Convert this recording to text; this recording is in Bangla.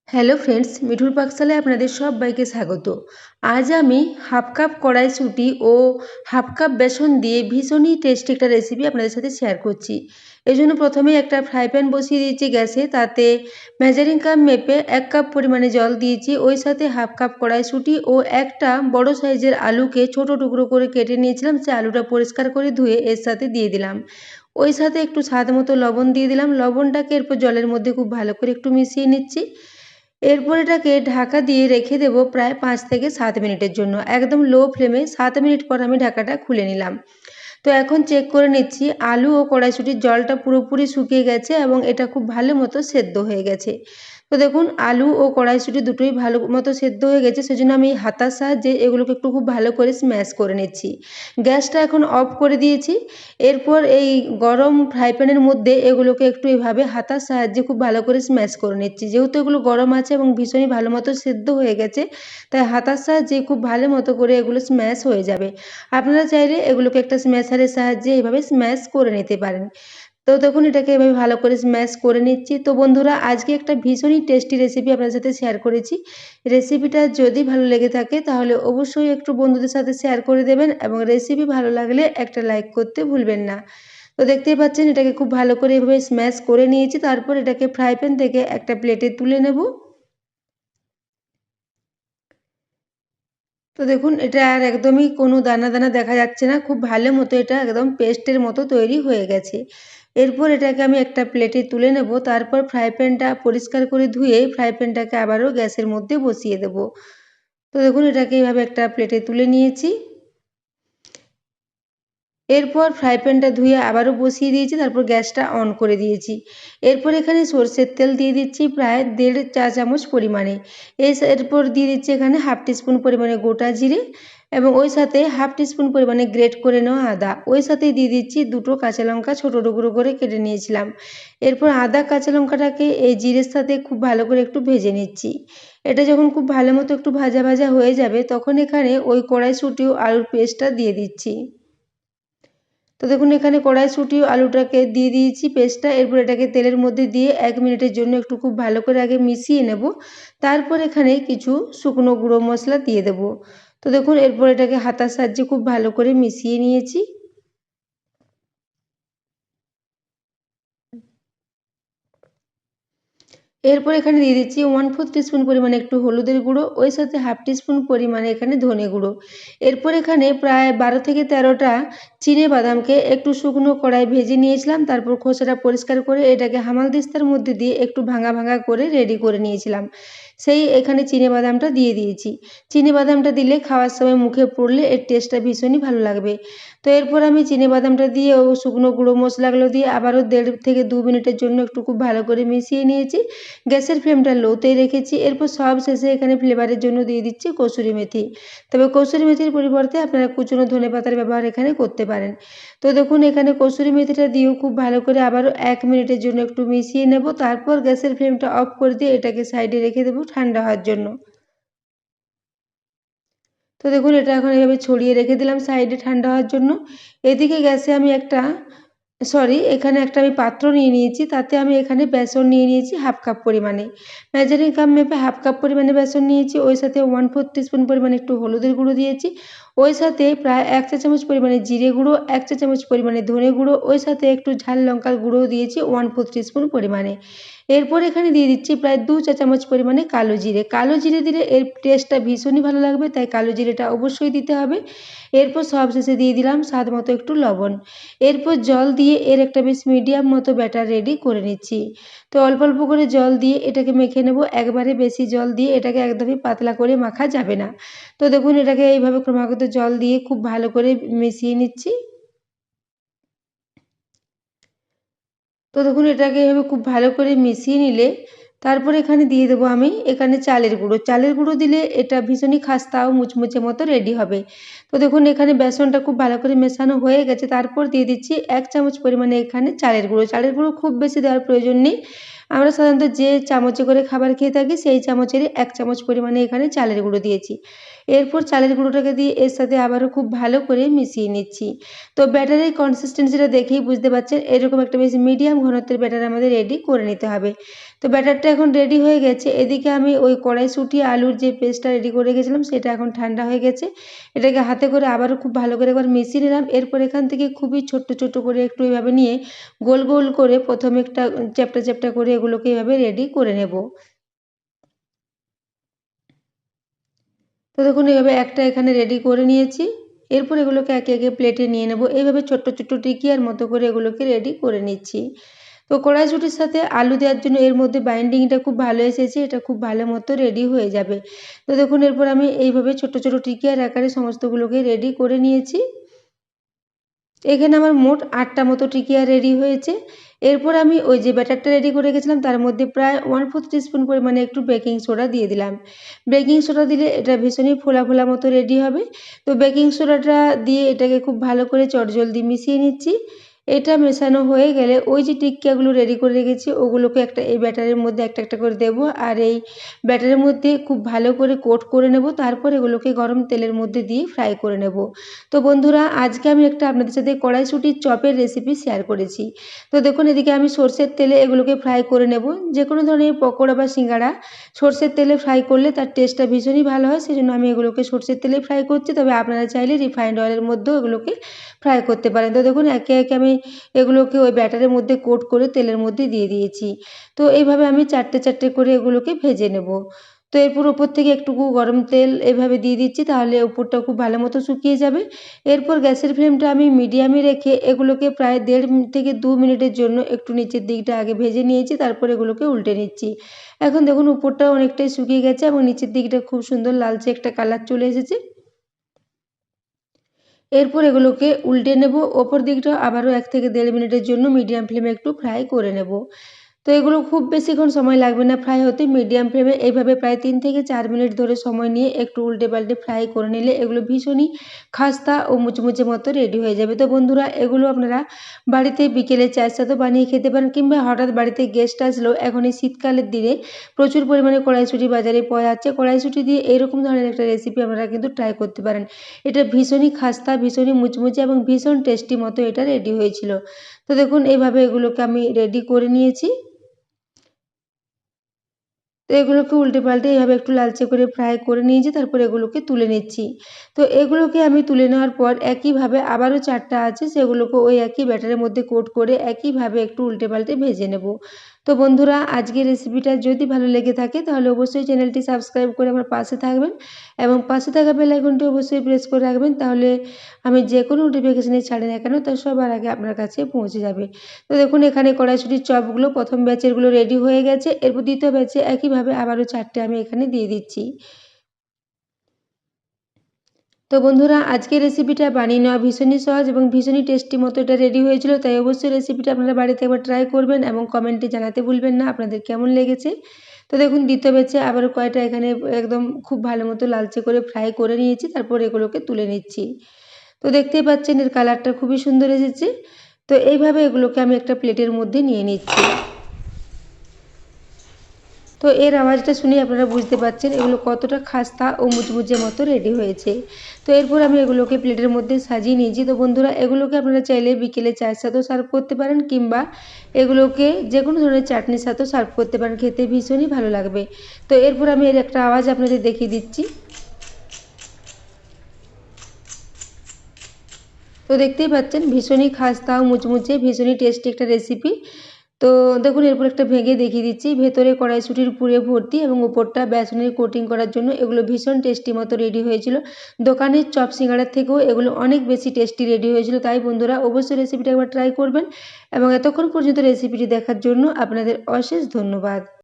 হ্যালো ফ্রেন্ডস, মিঠুর পাকশালায় আপনাদের সবাইকে স্বাগত। আজ আমি হাফ কাপ কড়াইশুঁটি ও হাফ কাপ বেসন দিয়ে ভীষণই টেস্টি একটা রেসিপি আপনাদের সাথে শেয়ার করছি। এই জন্য প্রথমেই একটা ফ্রাই প্যান বসিয়ে দিয়েছি গ্যাসে, তাতে মেজারিং কাপ মেপে 1 কাপ পরিমাণে জল দিয়েছি। ওই সাথে হাফ কাপ কড়াইশুঁটি ও একটা বড় সাইজের আলুকে ছোট টুকরো করে কেটে নিয়েছিলাম, সে আলুটা পরিষ্কার করে ধুয়ে এর সাথে দিয়ে দিলাম। ওই সাথে একটু স্বাদ মতো লবণ দিয়ে দিলাম। লবণটাকে এরপর জলের মধ্যে খুব ভালো করে একটু মিশিয়ে নিচ্ছি। এরপর এটাকে ঢাকা দিয়ে রেখে দেব প্রায় 5 থেকে 7 মিনিটের জন্য, একদম লো ফ্লেমে। 7 মিনিট পর আমি ঢাকাটা খুলে নিলাম। তো এখন চেক করে নিচ্ছি আলু ও কড়াইশুঁটির জলটা পুরোপুরি শুকিয়ে গেছে এবং এটা খুব ভালো মতো সেদ্ধ হয়ে গেছে। তো দেখুন আলু ও কড়াইশুঁটি দুটোই ভালো মতো সেদ্ধ হয়ে গেছে, সেজন্য আমি হাতার সাহায্যে এগুলোকে একটু খুব ভালো করে স্ম্যাশ করে নিচ্ছি। গ্যাসটা এখন অফ করে দিয়েছি। এরপর এই গরম ফ্রাই প্যানের মধ্যে এগুলোকে একটু এভাবে হাতার সাহায্যে খুব ভালো করে স্ম্যাশ করে নিচ্ছি। যেহেতু এগুলো গরম আছে এবং ভীষণই ভালো মতো সেদ্ধ হয়ে গেছে, তাই হাতার সাহায্যে খুব ভালো মতো করে এগুলো স্ম্যাশ হয়ে যাবে। আপনারা চাইলে এগুলোকে একটা স্ম্যাশারের সাহায্যে এভাবে স্ম্যাশ করে নিতে পারেন। তো দেখুন এটাকে এভাবে ভালো করে স্ম্যাশ করে নিচ্ছি। তো বন্ধুরা, আজকে একটা ভীষণই টেস্টি রেসিপি আপনাদের সাথে শেয়ার করেছি। রেসিপিটা যদি ভালো লেগে থাকে তাহলে অবশ্যই একটু বন্ধুদের সাথে শেয়ার করে দেবেন এবং রেসিপি ভালো লাগলে একটা লাইক করতে ভুলবেন না। তো দেখতেই পাচ্ছেন এটাকে খুব ভালো করে এভাবে স্ম্যাশ করে নিয়েছি। তারপর এটাকে ফ্রাই প্যান থেকে একটা প্লেটে তুলে নেব। তো দেখুন এটা আর একদমই কোনো দানা দানা দেখা যাচ্ছে না, খুব ভালো মতো এটা একদম পেস্টের মতো তৈরি হয়ে গেছে। এরপর এটাকে আমি একটা প্লেটে তুলে নেব। তারপর ফ্রাই প্যানটা পরিষ্কার করে ধুয়ে ফ্রাই প্যানটাকে আবারও গ্যাসের মধ্যে বসিয়ে দেব। তো দেখুন এটাকে এইভাবে একটা প্লেটে তুলে নিয়েছি। এরপর ফ্রাই প্যানটা ধুয়ে আবারও বসিয়ে দিয়েছি, তারপর গ্যাসটা অন করে দিয়েছি। এরপর এখানে সরষের তেল দিয়ে দিচ্ছি প্রায় 1.5 চা চামচ পরিমাণে। এরপর দিয়ে দিচ্ছি এখানে হাফ টিস্পুন পরিমাণে গোটা জিরে এবং ওই সাথে হাফ টিস্পুন পরিমাণে গ্রেট করে নেওয়া আদা। ওই সাথেই দিয়ে দিচ্ছি 2টো কাঁচা লঙ্কা ছোটো টুকরো করে কেটে নিয়েছিলাম। এরপর আদা কাঁচা লঙ্কাটাকে এই জিরের সাথে খুব ভালো করে একটু ভেজে নিচ্ছি। এটা যখন খুব ভালো মতো একটু ভাজা ভাজা হয়ে যাবে, তখন এখানে ওই কড়াইশুঁটি ও আলুর পেস্টটা দিয়ে দিচ্ছি। তো দেখুন এখানে কড়াইশুঁটি ও আলুটাকে দিয়ে দিয়েছি পেস্টটা। এরপর এটাকে তেলের মধ্যে দিয়ে 1 মিনিটের জন্য একটু খুব ভালো করে আগে মিশিয়ে নেব। তারপর এখানে কিছু শুকনো গুঁড়ো মশলা দিয়ে দেব। তো দেখুন এরপর এটাকে হাতার সাহায্যে খুব ভালো করে মিশিয়ে নিয়েছি। এরপর এখানে দিয়ে দিচ্ছি 1/4 টিস্পুন পরিমাণে একটু হলুদের গুঁড়ো, ওই সাথে হাফ টিস্পুন পরিমাণে এখানে ধনে গুঁড়ো। এরপর এখানে প্রায় 12 থেকে 13টা বাদামকে একটু শুকনো কড়ায় ভেজে নিয়েছিলাম। তারপর খোসাটা পরিষ্কার করে এটাকে হামালদিস্তার মধ্যে দিয়ে একটু ভাঙা ভাঙা করে রেডি করে নিয়েছিলাম। সেই এখানে বাদামটা দিয়ে দিয়েছি। বাদামটা দিলে খাওয়ার সময় মুখে পড়লে এর টেস্টটা ভীষণই ভালো লাগবে। তো এরপর আমি বাদামটা দিয়ে ও শুকনো গুঁড়ো মশলাগুলো দিয়ে আবারও 1.5 থেকে 2 মিনিটের জন্য একটু খুব ভালো করে মিশিয়ে নিয়েছি। গ্যাসের ফ্লেমটা লোতেই রেখেছি। এরপর সব শেষে এখানে ফ্লেভারের জন্য দিয়ে দিচ্ছি কসুরি মেথি। তবে কসুরি মেথির পরিবর্তে আপনারা কুচনো ধনেপাতার ব্যবহার এখানে করতে পারেন। তো দেখুন এখানে কসুরি মেথিটা দিয়েও খুব ভালো করে আবারও 1 মিনিটের জন্য একটু মিশিয়ে নেব। তারপর গ্যাসের ফ্লেমটা অফ করে দিয়ে এটাকে সাইডে রেখে দেবো ঠান্ডা হওয়ার জন্য। তো দেখুন এটা এখন এভাবে ছড়িয়ে রেখে দিলাম সাইডে ঠান্ডা হওয়ার জন্য। এদিকে গ্যাসে আমি এখানে একটা আমি পাত্র নিয়ে নিয়েছি, তাতে আমি এখানে বেসন নিয়ে নিয়েছি হাফ কাপ পরিমাণে। মেজারিং কাপ মেপে হাফ কাপ পরিমাণে বেসন নিয়েছি। ওই সাথে 1/4 টিস্পুন পরিমাণে একটু হলুদের গুঁড়ো দিয়েছি। ওই সাথে প্রায় 1 চা চামচ পরিমাণে জিরে গুঁড়ো, 1 চা চামচ পরিমাণে ধনে গুঁড়ো, ওই সাথে একটু ঝাল লঙ্কার গুঁড়োও দিয়েছি 1/4 টিস্পুন পরিমাণে। এরপর এখানে দিয়ে দিচ্ছি প্রায় 2 চা চামচ পরিমাণে কালো জিরে। কালো জিরে দিলে এর টেস্টটা ভীষণই ভালো লাগবে, তাই কালো জিরেটা অবশ্যই দিতে হবে। এরপর সবশেষে দিয়ে দিলাম স্বাদ মতো একটু লবণ। এরপর জল দিয়ে এর একটা বেশ মিডিয়াম মতো ব্যাটার রেডি করে নিচ্ছি। তো অল্প অল্প করে জল দিয়ে এটাকে মেখে নেব। একবারে বেশি জল দিয়ে এটাকে একদমই পাতলা করে মাখা যাবে না। তো দেখুন এটাকে এইভাবে ক্রমাগত জল দিয়ে খুব ভালো করে মিশিয়ে নিচ্ছি। তো দেখুন এটাকে এভাবে খুব ভালো করে মিশিয়ে নিলে তারপরে এখানে দিয়ে দেবো আমি এখানে চালের গুঁড়ো। চালের গুঁড়ো দিলে এটা ভীষণই খাস্তা ও মুচমুচে মতো রেডি হবে। তো দেখুন এখানে বেসনটা খুব ভালো করে মেশানো হয়ে গেছে। তারপর দিয়ে দিচ্ছি 1 চামচ পরিমাণে এখানে চালের গুঁড়ো। চালের গুঁড়ো খুব বেশি দেওয়ার প্রয়োজন নেই। আমরা সাধারণত যে চামচে করে খাবার খেয়ে থাকি সেই চামচেরই 1 চামচ পরিমাণে এখানে চালের গুঁড়ো দিয়েছি। এরপর চালের গুঁড়োটাকে দিয়ে এর সাথে আবারও খুব ভালো করে মিশিয়ে নিচ্ছি। তো ব্যাটারের কনসিস্টেন্সিটা দেখেই বুঝতে পারছেন, এরকম একটা বেশ মিডিয়াম ঘনত্বের ব্যাটার আমাদের রেডি করে নিতে হবে। তো ব্যাটারটা এখন রেডি হয়ে গেছে। এদিকে আমি ওই কড়াইশুঁটি আলুর যে পেস্টটা রেডি করে রেখেছিলাম সেটা এখন ঠান্ডা হয়ে গেছে। এটাকে হাতে করে আবারও খুব ভালো করে একবার মিশিয়ে নিলাম। এরপর এখান থেকে খুবই ছোট্ট ছোট্ট করে একটু এভাবে নিয়ে গোল গোল করে প্রথমে একটা চ্যাপ্টা চ্যাপ্টা করে এগুলোকে এভাবে রেডি করে নেব। তো দেখুন এভাবে একটা এখানে রেডি করে নিয়েছি। এরপর এগুলোকে একে একে প্লেটে নিয়ে নেব। এইভাবে ছোট্ট ছোট্ট টিকিয়ার মতো করে এগুলোকে রেডি করে নিচ্ছি। তো কড়াইশুঁটির সাথে আলু দেওয়ার জন্য এর মধ্যে বাইন্ডিংটা খুব ভালো এসেছে, এটা খুব ভালো মতো রেডি হয়ে যাবে। তো দেখুন এরপর আমি এইভাবে ছোট ছোট টিকিয়ার আকারে সমস্তগুলোকে রেডি করে নিয়েছি। এখানে আমার মোট ৮টা মতো টিকিয়া রেডি হয়েছে। এরপর আমি ওই যে ব্যাটারটা রেডি করে রেখেছিলাম তার মধ্যে প্রায় 1/4 টিস্পুন পরিমাণে একটু বেকিং সোডা দিয়ে দিলাম। বেকিং সোডা দিলে এটা ভীষণই ফোলা ফোলা মতো রেডি হবে। তো বেকিং সোডাটা দিয়ে এটাকে খুব ভালো করে চটজলদি মিশিয়ে নিচ্ছি। এটা মেশানো হয়ে গেলে ওই যে টিক্কাগুলো রেডি করে রেখেছি ওগুলোকে এই ব্যাটারের মধ্যে একটা একটা করে দেবো, আর এই ব্যাটারের মধ্যে খুব ভালো করে কোট করে নেব। তারপর এগুলোকে গরম তেলের মধ্যে দিয়ে ফ্রাই করে নেব। তো বন্ধুরা আজকে আমি একটা আপনাদের সাথে কড়াইশুঁটির চপের রেসিপি শেয়ার করেছি। তো দেখুন এদিকে আমি সরষের তেলে এগুলোকে ফ্রাই করে নেব। যে কোনো ধরনের পকোড়া বা সিঙ্গাড়া সরষের তেলে ফ্রাই করলে তার টেস্টটা ভীষণই ভালো হয়, সেজন্য আমি এগুলোকে সরষের তেলে ফ্রাই করছি। তবে আপনারা চাইলে রিফাইন্ড অয়েলের মধ্যেও এগুলোকে ফ্রাই করতে পারেন। তো দেখুন একে একে আমি এগুলোকে ওই ব্যাটারের মধ্যে কোট করে তেলের মধ্যে দিয়ে দিয়েছি। তো এইভাবে আমি চারটে চারটে করে এগুলোকে ভেজে নেব। তো এরপর ওপর থেকে একটুকু গরম তেল এভাবে দিয়ে দিচ্ছি, তাহলে ওপরটা খুব ভালো মতো শুকিয়ে যাবে। এরপর গ্যাসের ফ্লেমটা আমি মিডিয়ামে রেখে এগুলোকে প্রায় 1.5 থেকে 2 মিনিটের জন্য একটু নিচের দিকটা আগে ভেজে নিয়েছি, তারপর এগুলোকে উল্টে নিচ্ছি। এখন দেখুন উপরটা অনেকটাই শুকিয়ে গেছে এবং নিচের দিকটা খুব সুন্দর লালচে একটা কালার চলে এসেছে। এরপর এগুলোকে উল্টে নেব। ওপর দিকটা আবারও 1 থেকে 1.5 মিনিটের জন্য মিডিয়াম ফ্লেমে একটু ফ্রাই করে নেব। তো এগুলো খুব বেশিক্ষণ সময় লাগবে না ফ্রাই হতে। মিডিয়াম ফ্লেমে এইভাবে প্রায় 3 থেকে 4 মিনিট ধরে সময় নিয়ে একটু উল্টে পাল্টে ফ্রাই করে নিলে এগুলো ভীষণই খাস্তা ও মুচমুচে মতো রেডি হয়ে যাবে। তো বন্ধুরা এগুলো আপনারা বাড়িতে বিকেলে চায়ের সাথেও বানিয়ে খেতে পারেন, কিংবা হঠাৎ বাড়িতে গেস্ট আসলেও এখন এই শীতকালের দিনে প্রচুর পরিমাণে কড়াইশুঁটি বাজারে পাওয়া যাচ্ছে। কড়াইশুঁটি দিয়ে এইরকম ধরনের একটা রেসিপি আপনারা কিন্তু ট্রাই করতে পারেন। এটা ভীষণই খাস্তা, ভীষণই মুচমুচে এবং ভীষণ টেস্টি মতো এটা রেডি হয়েছিল। তো দেখুন এইভাবে এগুলোকে আমি রেডি করে নিয়েছি। তো এগুলোকে উল্টে পাল্টে এভাবে একটু লালচে করে ফ্রাই করে নিয়েছি, তারপর এগুলোকে তুলে নিচ্ছি। তো এগুলোকে আমি তুলে নেওয়ার পর একইভাবে আবারও 4টা আছে সেগুলোকে ওই একই ব্যাটারের মধ্যে কোট করে একইভাবে একটু উল্টে পাল্টে ভেজে নেব। তো বন্ধুরা আজকের রেসিপিটা যদি ভালো লেগে থাকে তাহলে অবশ্যই চ্যানেলটি সাবস্ক্রাইব করে আমার পাশে থাকবেন এবং পাশে থাকা বেল আইকনটি অবশ্যই প্রেস করে রাখবেন, তাহলে আমি যে কোনো নোটিফিকেশানে ছাড়ি না কেন তা সবার আগে আপনার কাছে পৌঁছে যাবে। তো দেখুন এখানে কড়াইশুঁটির চপগুলো প্রথম ব্যাচেরগুলো রেডি হয়ে গেছে। এরপর দ্বিতীয় ব্যাচে একইভাবে আবারও 4টে আমি এখানে দিয়ে দিচ্ছি। তো বন্ধুরা আজকের রেসিপিটা বানিয়ে নেওয়া ভীষণই সহজ এবং ভীষণই টেস্টি মতো এটা রেডি হয়েছিল। তাই অবশ্যই রেসিপিটা আপনারা বাড়িতে একবার ট্রাই করবেন এবং কমেন্টে জানাতে ভুলবেন না আপনাদের কেমন লেগেছে। তো দেখুন দ্বিতীয় ব্যাচে আবারও কয়টা এখানে একদম খুব ভালো মতো লালচে করে ফ্রাই করে নিয়েছি, তারপর এগুলোকে তুলে নিচ্ছি। তো দেখতেই পাচ্ছেন এর কালারটা খুবই সুন্দর এসেছে। তো এইভাবে এগুলোকে আমি একটা প্লেটের মধ্যে নিয়ে নিচ্ছি। তো এর আওয়াজটা শুনেই আপনারা বুঝতে পারছেন এগুলো কতটা খাস্তা ও মুচমুচে মতো রেডি হয়েছে। তো এরপর আমি এগুলোকে প্লেটের মধ্যে সাজিয়ে নিয়েছি। তো বন্ধুরা এগুলোকে আপনারা চাইলে বিকেলে চায়ের সাথেও সার্ভ করতে পারেন, কিংবা এগুলোকে যে কোনো ধরনের চাটনির সাথেও সার্ভ করতে পারেন, খেতে ভীষণই ভালো লাগবে। তো এরপর আমি এর একটা আওয়াজ আপনাদের দেখিয়ে দিচ্ছি। তো দেখতেই পাচ্ছেন ভীষণই খাস্তা ও মুচমুচে ভীষণই টেস্টি একটা রেসিপি। তো দেখুন এরপর একটা ভেঙে দেখিয়ে দিচ্ছি। ভেতরে কড়াইশুঁটির পুরে ভর্তি এবং ওপরটা বেসনের কোটিং করার জন্য এগুলো ভীষণ টেস্টি মতো রেডি হয়েছিল। দোকানের চপ সিঙ্গাড়ার থেকেও এগুলো অনেক বেশি টেস্টি রেডি হয়েছিল। তাই বন্ধুরা অবশ্যই রেসিপিটা একবার ট্রাই করবেন এবং এতক্ষণ পর্যন্ত রেসিপিটি দেখার জন্য আপনাদের অশেষ ধন্যবাদ।